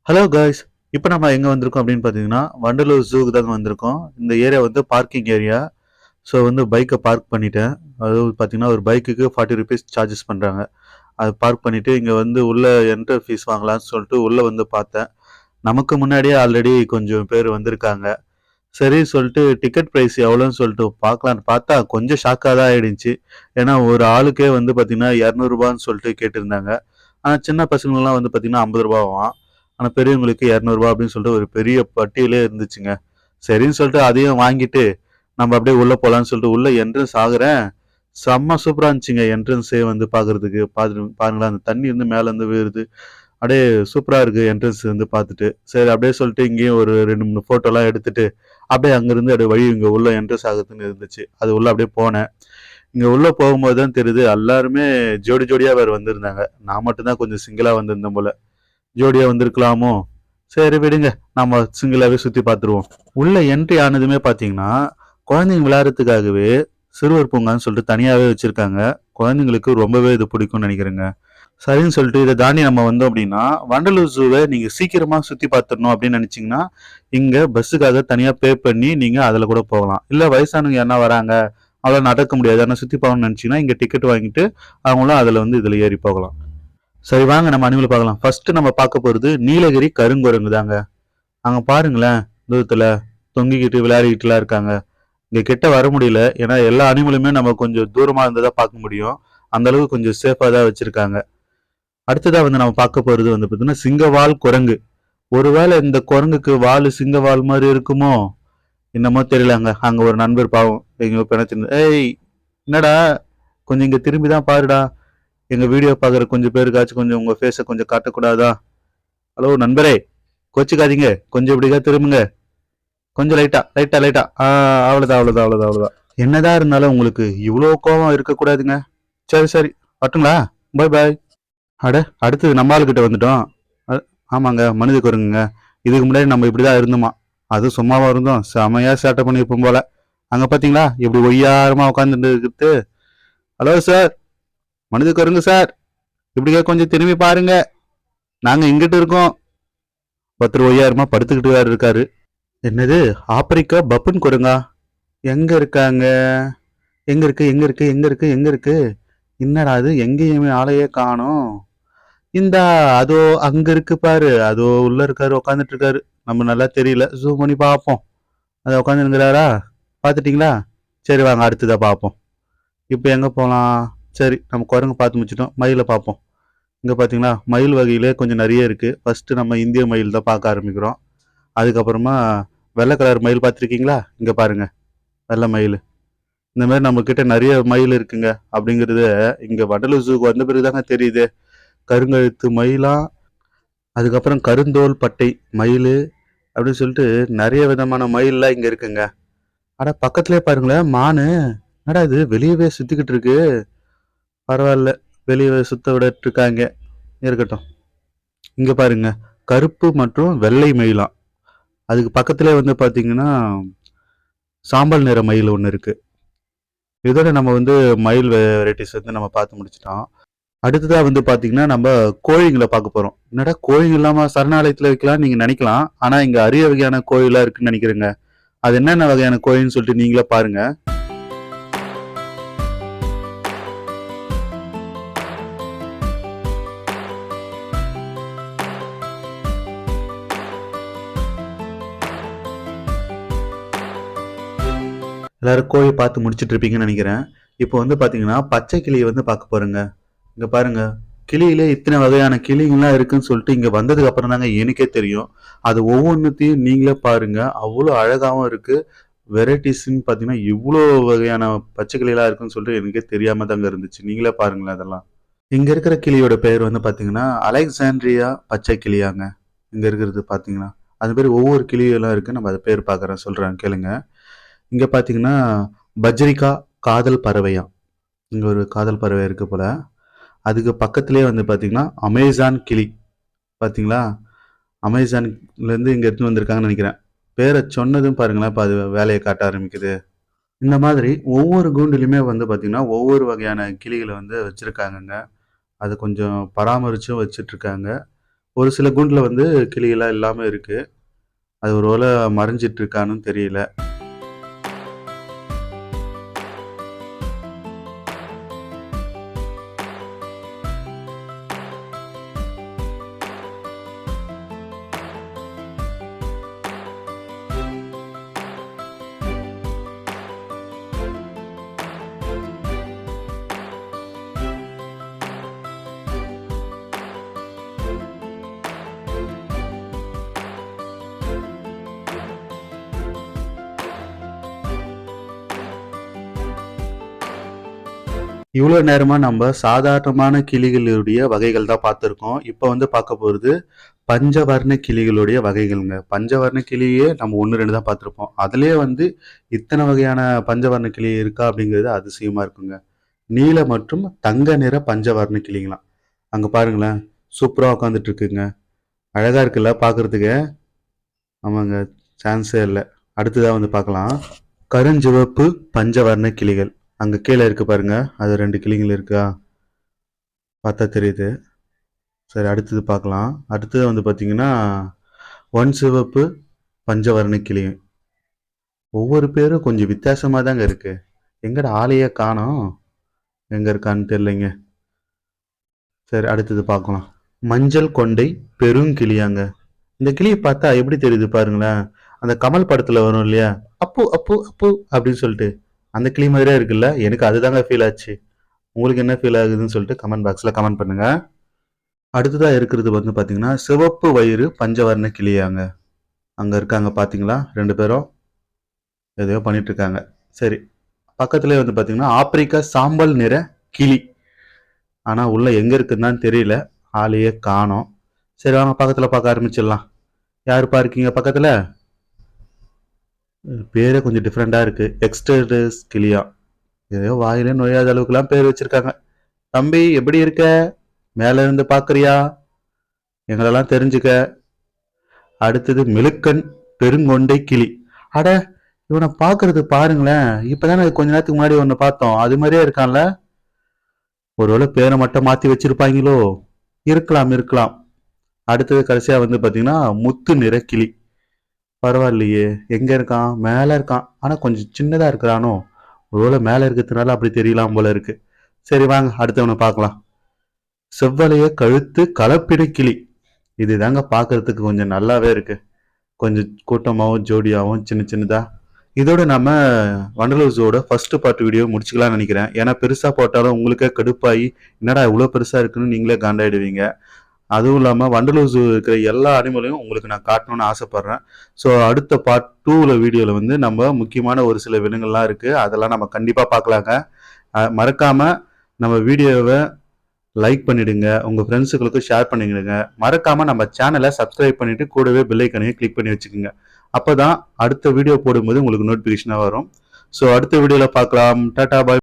Hello guys. இப்போ நம்ம எங்கே வந்திருக்கோம் அப்படின்னு பார்த்தீங்கன்னா வண்டலூர் ஜூக்கு தாங்க வந்திருக்கோம். இந்த ஏரியா வந்து பார்க்கிங் ஏரியா. ஸோ வந்து பைக்கை பார்க் பண்ணிட்டேன். அதாவது பார்த்தீங்கன்னா ஒரு பைக்குக்கு 40 ருபீஸ் சார்ஜஸ் பண்ணுறாங்க. அது பார்க் பண்ணிவிட்டு இங்கே வந்து உள்ளே என்ட்ரி ஃபீஸ் வாங்கலாம்னு சொல்லிட்டு உள்ளே வந்து பார்த்தேன். நமக்கு முன்னாடியே ஆல்ரெடி கொஞ்சம் பேர் வந்திருக்காங்க. சரி சொல்லிட்டு டிக்கெட் ப்ரைஸ் எவ்வளோன்னு சொல்லிட்டு பார்க்கலான்னு பார்த்தா கொஞ்சம் ஷாக்காக தான் ஆகிடுச்சு. ஏன்னா ஒரு ஆளுக்கே வந்து பார்த்தீங்கன்னா 200 சொல்லிட்டு கேட்டிருந்தாங்க. ஆனால் சின்ன பசங்கள்லாம் வந்து பார்த்தீங்கன்னா 50 ரூபாவாம். ஆனால் பெரியவங்களுக்கு 200 அப்படின்னு சொல்லிட்டு ஒரு பெரிய பட்டியலே இருந்துச்சுங்க. சரின்னு சொல்லிட்டு அதையும் வாங்கிட்டு நம்ம அப்படியே உள்ளே போகலான்னு சொல்லிட்டு உள்ளே என்ட்ரன்ஸ் ஆகுறேன். செம்ம சூப்பராக இருந்துச்சுங்க என்ட்ரன்ஸே வந்து பார்க்குறதுக்கு. பாருங்களேன், அந்த தண்ணி வந்து மேலேருந்து வீழுது. அப்படியே சூப்பராக இருக்குது என்ட்ரன்ஸ் வந்து பார்த்துட்டு. சரி அப்படியே சொல்லிட்டு இங்கேயும் ஒரு 2 3 ஃபோட்டோலாம் எடுத்துட்டு அப்படியே அங்கேருந்து அப்படியே வழி இங்கே உள்ள என்ட்ரன்ஸ் ஆகுதுன்னு இருந்துச்சு. அது உள்ளே அப்படியே போனேன். இங்கே உள்ளே போகும்போது தான் தெரியுது எல்லாருமே ஜோடி ஜோடியாக வேறு வந்திருந்தாங்க. நான் மட்டும்தான் கொஞ்சம் சிங்கிளாக வந்திருந்தேன் போல. ஜோடியா வந்திருக்கலாமோ? சரி விடுங்க. நம்ம சிங்கிளாவே சுத்தி பார்த்துருவோம். உள்ள என்ட்ரி ஆனதுமே பார்த்தீங்கன்னா, குழந்தைங்க விளையாடுறதுக்காகவே சிறுவர் பூங்கான்னு சொல்லிட்டு தனியாவே வச்சிருக்காங்க. குழந்தைங்களுக்கு ரொம்பவே இது பிடிக்கும்னு நினைக்கிறேங்க. சரின்னு சொல்லிட்டு இதை தாண்டி நம்ம வந்தோம் அப்படின்னா, வண்டலூர் ஜூவை நீங்க சீக்கிரமா சுத்தி பார்த்துடணும் அப்படின்னு நினைச்சீங்கன்னா, இங்க பஸ்ஸுக்காக தனியா பே பண்ணி நீங்க அதுல கூட போகலாம். இல்ல வயசானவங்க யாருன்னா வராங்க, அவ்வளோ நடக்க முடியாது, ஆனால் சுத்தி பார்க்கணும்னு நினைச்சீங்கன்னா இங்க டிக்கெட் வாங்கிட்டு அவங்களும் அதுல வந்து இதுல ஏறி போகலாம். சரி வாங்க நம்ம அனிமல் பார்க்கலாம். ஃபர்ஸ்ட் நம்ம பார்க்க போறது நீலகிரி கருங்குரங்கு தாங்க. அங்க பாருங்களேன், தூரத்துல தொங்கிக்கிட்டு விளையாடிக்கிட்டுலாம் இருக்காங்க. இங்க கிட்ட வர முடியல. ஏன்னா எல்லா அனிமலுமே நம்ம கொஞ்சம் தூரமா இருந்ததா பார்க்க முடியும். அந்த அளவுக்கு கொஞ்சம் சேஃபா தான் வச்சிருக்காங்க. அடுத்ததா வந்து நம்ம பார்க்க போறது வந்து பார்த்தீங்கன்னா சிங்கவால் குரங்கு. ஒருவேளை இந்த குரங்குக்கு வால் சிங்கவால் மாதிரி இருக்குமோ என்னமோ தெரியலங்க. அங்க ஒரு நண்பர் பாவம் எங்க பிணத்திருந்த, ஏய் என்னடா கொஞ்சம் இங்க திரும்பி தான் பாருடா, எங்க வீடியோ பாக்குற கொஞ்சம் பேருக்காச்சும் கொஞ்சம் உங்க ஃபேஸை கொஞ்சம் காட்டக்கூடாதா? ஹலோ நண்பரே, கோச்சுக்காதீங்க, கொஞ்சம் இப்படிக்கா திரும்புங்க, கொஞ்சம் லைட்டா லைட்டா லைட்டா. அவ்வளவுதான் அவ்வளவுதான் அவ்வளவுதான் அவ்வளவுதான். என்னதான் இருந்தாலும் உங்களுக்கு இவ்வளோ கோவம் இருக்கக்கூடாதுங்க. சரி சரி, வரட்டுங்களா? பாய் பாய். அட அடுத்தது நம்ம ஆளுகிட்ட வந்துட்டோம். ஆமாங்க, மனித குரங்குங்க. இதுக்கு முன்னாடி நம்ம இப்படிதான் இருந்தோமா? அது சும்மாவா இருந்தோம், செமையா சேட்டை பண்ணியிருப்போம் போல. அங்க பாத்தீங்களா இப்படி ஒய்யாரமா உட்காந்துட்டு இருக்குது. ஹலோ சார், மனித குரங்கு சார், இப்படிக்கா கொஞ்சம் திரும்பி பாருங்க, நாங்க இங்கிட்டு இருக்கோம். ஒருத்தர் ஒய்யாரமா படுத்துக்கிட்டு வேற இருக்காரு. என்னது, ஆப்பிரிக்கா பப்புன் குரங்கா? எங்க இருக்காங்க? எங்க இருக்கு எங்க இருக்கு எங்க இருக்கு எங்க இருக்கு? என்னடா அது, எங்கேயுமே ஆளையே காணோம். இந்தா அதோ அங்க இருக்கு பாரு, அதோ உள்ள இருக்காரு, உட்காந்துட்டு இருக்காரு. நம்ம நல்லா தெரியல, ஜூம் பண்ணி பார்ப்போம். அதை உட்காந்துருக்கிறாரா? பார்த்துட்டீங்களா? சரி வாங்க அடுத்ததா பார்ப்போம். இப்போ எங்க போகலாம்? சரி நம்ம குரங்கு பார்த்து முடிச்சிட்டோம், மயிலை பார்ப்போம். இங்கே பார்த்தீங்களா மயில் வகையிலே கொஞ்சம் நிறைய இருக்குது. ஃபஸ்ட்டு நம்ம இந்திய மயில் தான் பார்க்க ஆரம்பிக்கிறோம். அதுக்கப்புறமா வெள்ளை கலர் மயில் பார்த்துருக்கீங்களா? இங்கே பாருங்க, வெள்ளை மயில். இந்த மாதிரி நம்மக்கிட்ட நிறைய மயில் இருக்குங்க. அப்படிங்கிறது இங்கே வண்டலூர் ஜூக்கு வந்த பிறகு தாங்க தெரியுது. கருங்கழுத்து மயிலாம், அதுக்கப்புறம் கருந்தோல் பட்டை மயில் அப்படின்னு சொல்லிட்டு நிறைய விதமான மயில்லாம் இங்கே இருக்குங்க. அட பக்கத்துலேயே பாருங்களேன் மானு. என்னடா இது வெளியவே சுற்றிக்கிட்டு இருக்கு. பரவாயில்ல, வெளியே சுத்த விடட்டு இருக்காங்க, இருக்கட்டும். இங்க பாருங்க, கருப்பு மற்றும் வெள்ளை மயிலாம். அதுக்கு பக்கத்திலே வந்து பாத்தீங்கன்னா சாம்பல் நிற மயில் ஒன்று இருக்கு. இதோட நம்ம வந்து மயில் வெரைட்டிஸ் வந்து நம்ம பார்த்து முடிச்சிட்டோம். அடுத்ததா வந்து பாத்தீங்கன்னா நம்ம கோழிங்களை பார்க்க போறோம். என்னடா கோழிங்க இல்லாம சரணாலயத்துல வைக்கலாம் நீங்க நினைக்கலாம். ஆனா இங்க அரிய வகையான கோழிலாம் இருக்குன்னு நினைக்கிறேங்க. அது என்னென்ன வகையான கோழின்னு சொல்லிட்டு நீங்களே பாருங்க. எல்லாரும் கோழி பார்த்து முடிச்சுட்டு இருப்பீங்கன்னு நினைக்கிறேன். இப்போ வந்து பார்த்தீங்கன்னா பச்சை கிளியை வந்து பார்க்க போறேங்க. இங்க பாருங்க, கிளியிலே இத்தனை வகையான கிளிங்கெல்லாம் இருக்குன்னு சொல்லிட்டு இங்க வந்ததுக்கு அப்புறம் தாங்க எனக்கே தெரியும். அது ஒவ்வொன்றுத்தையும் நீங்களே பாருங்க, அவ்வளோ அழகாகவும் இருக்கு. வெரைட்டிஸ்ன்னு பார்த்தீங்கன்னா இவ்வளோ வகையான பச்சை கிளியெல்லாம் இருக்குன்னு சொல்லிட்டு எனக்கே தெரியாம தாங்க இருந்துச்சு. நீங்களே பாருங்களேன் அதெல்லாம். இங்க இருக்கிற கிளியோட பெயர் வந்து பார்த்தீங்கன்னா அலெக்சாண்ட்ரியா பச்சை கிளியாங்க. இங்க இருக்கிறது பார்த்தீங்கன்னா அது பேர் ஒவ்வொரு கிளியெல்லாம் இருக்கு. நம்ம அது பேர் பார்க்குறேன், சொல்றேன் கேளுங்க. இங்க பார்த்தீங்கன்னா பஜ்ரிகா காதல் பறவையா. இங்க ஒரு காதல் பறவை இருக்கு போல. அதுக்கு பக்கத்திலேயே வந்து பார்த்தீங்கன்னா அமேசான் கிளி. பார்த்தீங்களா? அமேசான்லேருந்து இங்கே எடுத்துன்னு வந்திருக்காங்கன்னு நினைக்கிறேன். பேரை சொன்னதும் பாருங்களேன், இப்போ அது வேலையை காட்ட ஆரம்பிக்குது. இந்த மாதிரி ஒவ்வொரு கூண்டுலையுமே வந்து பார்த்தீங்கன்னா ஒவ்வொரு வகையான கிளிகளை வந்து வச்சுருக்காங்கங்க. அது கொஞ்சம் பராமரிச்சும் வச்சுட்ருக்காங்க. ஒரு சில கூண்டில் வந்து கிளியெல்லாம் இல்லாமல் இருக்குது. அது ஒரு வேளை மறைஞ்சிட்டு இருக்கான்னு தெரியல. இவ்வளோ நேரமா நம்ம சாதாரணமான கிளிகளுடைய வகைகள் தான் பார்த்துருக்கோம். இப்போ வந்து பார்க்க போகிறது பஞ்சவர்ண கிளிகளுடைய வகைகள்ங்க. பஞ்சவர்ண கிளியே நம்ம 1, 2 தான் பார்த்துருப்போம். அதுலேயே வந்து இத்தனை வகையான பஞ்சவர்ண கிளி இருக்கா அப்படிங்கிறது அதிசயமா இருக்குங்க. நீல மற்றும் தங்க நிற பஞ்சவர்ண கிளிங்களாம். அங்கே பாருங்களேன், சூப்பராக உட்காந்துட்டு இருக்குங்க. அழகா இருக்குல்ல பார்க்கறதுக்கு. ஆமாங்க, சான்ஸே இல்லை. அடுத்ததாக வந்து பார்க்கலாம், கருஞ்சிவப்பு பஞ்சவர்ண கிளிகள். அங்கே கீழே இருக்கு பாருங்க, அது 2 கிளிகள் இருக்கா, பார்த்தா தெரியுது. சரி, அடுத்தது பார்க்கலாம். அடுத்தது வந்து பார்த்தீங்கன்னா சிவப்பு பஞ்சவர்ண கிளி. ஒவ்வொரு பேரும் கொஞ்சம் வித்தியாசமாக தாங்க இருக்கு. எங்கடா ஆளையே காணோம், எங்கே இருக்கான்னு தெரியலைங்க. சரி, அடுத்தது பார்க்கலாம். மஞ்சள் கொண்டை பெருங்கிளியாங்க. இந்த கிளியை பார்த்தா எப்படி தெரியுது பாருங்களேன், அந்த கமல் படத்தில் வரும் இல்லையா, அப்பு அப்பு அப்பு அப்படின்னு சொல்லிட்டு, அந்த கிளி மாதிரியே இருக்குல்ல. எனக்கு அதுதாங்க ஃபீல் ஆச்சு. உங்களுக்கு என்ன ஃபீல் ஆகுதுன்னு சொல்லிட்டு கமெண்ட் பாக்ஸில் கமெண்ட் பண்ணுங்க. அடுத்ததாக இருக்கிறது வந்து பார்த்தீங்கன்னா சிவப்பு வயிறு பஞ்சவர்ண கிளியாங்க. அங்கே இருக்காங்க பார்த்தீங்களா, 2 பேரும் எதையோ பண்ணிட்டு இருக்காங்க. சரி, பக்கத்துலேயே வந்து பார்த்தீங்கன்னா ஆப்பிரிக்கா சாம்பல் நிற கிளி. ஆனால் உள்ள எங்கே இருக்குதுன்னு தெரியல, ஆளையே காணோம். சரி, வாங்க பக்கத்தில் பார்க்க ஆரம்பிச்சிடலாம். யாருப்பா இருக்கீங்க பக்கத்தில்? பேரே கொஞ்சம் டிஃப்ரெண்டாக இருக்குது, எக்ஸ்டர்டஸ் கிளியா. ஏதோ வாயிலே நுழையாத அளவுக்குலாம் பேர் வச்சிருக்காங்க. தம்பி எப்படி இருக்க, மேல இருந்து பாக்குறியா, எங்களெல்லாம் தெரிஞ்சுக்க. அடுத்தது மெழுக்கன் பெருங்கொண்டை கிளி. அட, இவனை பாக்குறது பாருங்களேன், இப்பதானே கொஞ்ச நேரத்துக்கு முன்னாடி ஒன்னு பார்த்தோம், அது மாதிரியே இருக்கான்ல. ஒருவேளை பேரை மட்டும் மாத்தி வச்சிருப்பாங்களோ, இருக்கலாம் இருக்கலாம். அடுத்தது கடைசியா வந்து பாத்தீங்கன்னா முத்து நிற கிளி. பரவாயில்லையே, எங்க இருக்கான், மேல இருக்கான், ஆனா கொஞ்சம் சின்னதா இருக்கிறானோ, ஒருவேளை மேல இருக்கிறதுனால அப்படி தெரியலாம் போல இருக்கு. சரி, வாங்க அடுத்தவனை பார்க்கலாம். செவ்வளைய கழுத்து கலப்பிட கிளி. இது தாங்க பார்க்கறதுக்கு கொஞ்சம் நல்லாவே இருக்கு, கொஞ்சம் கூட்டமாகவும் ஜோடியாகவும் சின்ன சின்னதா. இதோட நம்ம வண்டலூர் ஜூவோட ஃபர்ஸ்ட் பார்ட் வீடியோ முடிச்சுக்கலாம்னு நினைக்கிறேன். ஏன்னா பெருசா போட்டாலும் உங்களுக்கே கடுப்பாகி என்னடா இவ்வளோ பெருசா இருக்குன்னு நீங்களே காண்டாயிடுவீங்க. அதுவும் இல்லாமல் வண்டலூர் ஜூ இருக்கிற எல்லா அனிமலையும் உங்களுக்கு நான் காட்டணும்னு ஆசைப்பட்றேன். ஸோ அடுத்த பார்ட் 2 வீடியோவில் வந்து நம்ம முக்கியமான ஒரு சில விலங்குகள்லாம் இருக்குது, அதெல்லாம் நம்ம கண்டிப்பாக பார்க்கலாங்க. மறக்காமல் நம்ம வீடியோவை லைக் பண்ணிவிடுங்க, உங்கள் ஃப்ரெண்ட்ஸுகளுக்கு ஷேர் பண்ணிவிடுங்க. மறக்காமல் நம்ம சேனலை சப்ஸ்கிரைப் பண்ணிவிட்டு கூடவே பெல் ஐக்கனையும் கிளிக் பண்ணி வச்சுக்கோங்க. அப்போ தான் அடுத்த வீடியோ போடும்போது உங்களுக்கு நோட்டிஃபிகேஷனாக வரும். ஸோ அடுத்த வீடியோவில் பார்க்கலாம். டாடா பாய்.